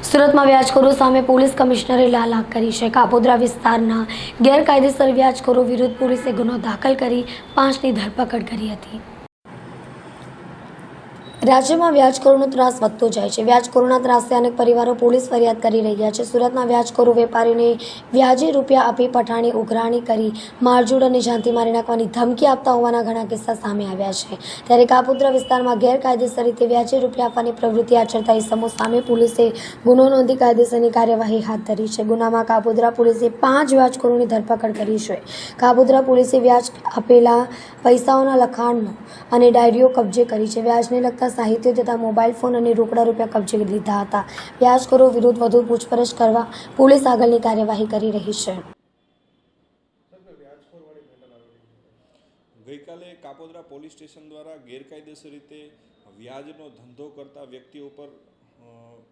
સુરતમાં વ્યાજખોરો સામે પોલીસ કમિશનરે લાલાક કરી છે। કાપોદ્રા વિસ્તારના ગેરકાયદેસર વ્યાજખોરો વિરુદ્ધ પોલીસે ગુનો દાખલ કરી 5ની ધરપકડ કરી હતી। રાજ્યમાં વ્યાજખોરોનો ત્રાસ વધતો જાય છે। વ્યાજખોરોના ત્રાસથી અનેક પરિવારો પોલીસ ફરિયાદ કરી રહ્યા છે। સુરતના વ્યાજખોરો વેપારીને વ્યાજે રૂપિયા આપી પઠાણી ઉઘરાણી કરી મારઝૂડ અને જાનથી મારી નાખવાની ધમકી આપતા હોવાના ઘણા કિસ્સા સામે આવ્યા છે। ત્યારે કાપોદ્રા વિસ્તારમાં ગેરકાયદેસર રીતે વ્યાજે રૂપિયા આપવાની પ્રવૃત્તિ આચરતા ઇસમો સામે પોલીસે ગુનો નોંધી કાયદેસરની કાર્યવાહી હાથ ધરી છે। ગુનામાં કાપોદ્રા પોલીસે 5 વ્યાજખોરોની ધરપકડ કરી છે। કાપોદ્રા પોલીસે વ્યાજ આપેલા પૈસાઓના લખાણો અને ડાયરીઓ કબજે કરી છે। વ્યાજને લગતા સાહિત્ય તથા મોબાઈલ ફોન અને રોકડા રૂપિયા કબજે લીધા હતા। વ્યાજખોરો વિરુદ્ધ વધુ પૂછપરછ કરવા પોલીસ આગળની કાર્યવાહી કરી રહી છે। ગઈકાલે કાપોદ્રા પોલીસ સ્ટેશન દ્વારા ગેરકાયદેસર રીતે વ્યાજનો ધંધો કરતા વ્યક્તિઓ પર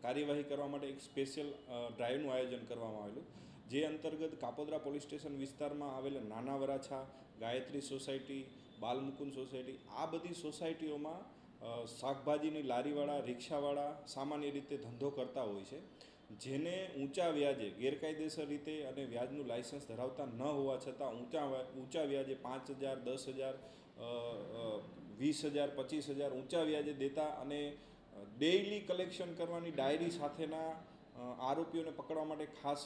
કાર્યવાહી કરવા માટે એક સ્પેશિયલ ડ્રાઈવનું આયોજન કરવામાં આવેલું, જે અંતર્ગત કાપોદ્રા પોલીસ સ્ટેશન વિસ્તારમાં આવેલા નાના વરાછા, ગાયત્રી સોસાયટી, બાલમુકુંદ સોસાયટી, આ બધી સોસાયટીઓમાં શાકભાજીની લારીવાળા, રિક્ષાવાળા સામાન્ય રીતે ધંધો કરતા હોય છે, જેને ઊંચા વ્યાજે ગેરકાયદેસર રીતે અને વ્યાજનું લાયસન્સ ધરાવતા ન હોવા છતાં ઊંચા વ્યાજે 5,000, 10,000, 20,000, 25,000 ઊંચા વ્યાજે દેતા અને ડેઇલી કલેક્શન કરવાની ડાયરી સાથેના આરોપીઓને પકડવા માટે ખાસ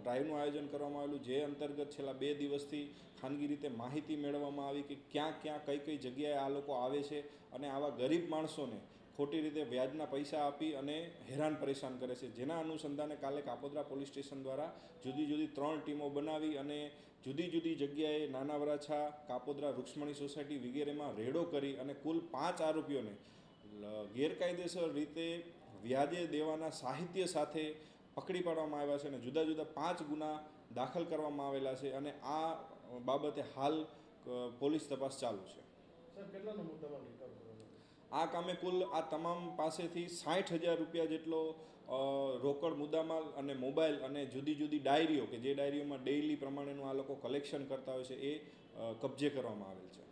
ડ્રાઈવનું આયોજન કરવામાં આવેલું, જે અંતર્ગત છેલ્લા 2 દિવસથી ખાનગી રીતે માહિતી મેળવવામાં આવી કે ક્યાં કઈ જગ્યાએ આ લોકો આવે છે અને આવા ગરીબ માણસોને ખોટી રીતે વ્યાજના પૈસા આપી અને હેરાન પરેશાન કરે છે। જેના અનુસંધાને કાલે કાપોદ્રા પોલીસ સ્ટેશન દ્વારા જુદી 3 ટીમો બનાવી અને જુદી જગ્યાએ નાના વરાછા, કાપોદ્રા, રૂક્ષ્મણી સોસાયટી વગેરેમાં રેડો કરી અને કુલ 5 આરોપીઓને ગેરકાયદેસર રીતે વ્યાજે દેવાના સાહિત્ય સાથે પકડી પાડવામાં આવ્યા છે અને જુદા 5 ગુના દાખલ કરવામાં આવેલા છે અને આ બાબતે હાલ પોલીસ તપાસ ચાલુ છે। આ કામે કુલ આ તમામ પાસેથી 60,000 રૂપિયા જેટલો રોકડ મુદ્દામાલ અને મોબાઈલ અને જુદી ડાયરીઓ કે જે ડાયરીઓમાં ડેઇલી પ્રમાણેનું આ લોકો કલેક્શન કરતા હોય છે એ કબજે કરવામાં આવેલ છે।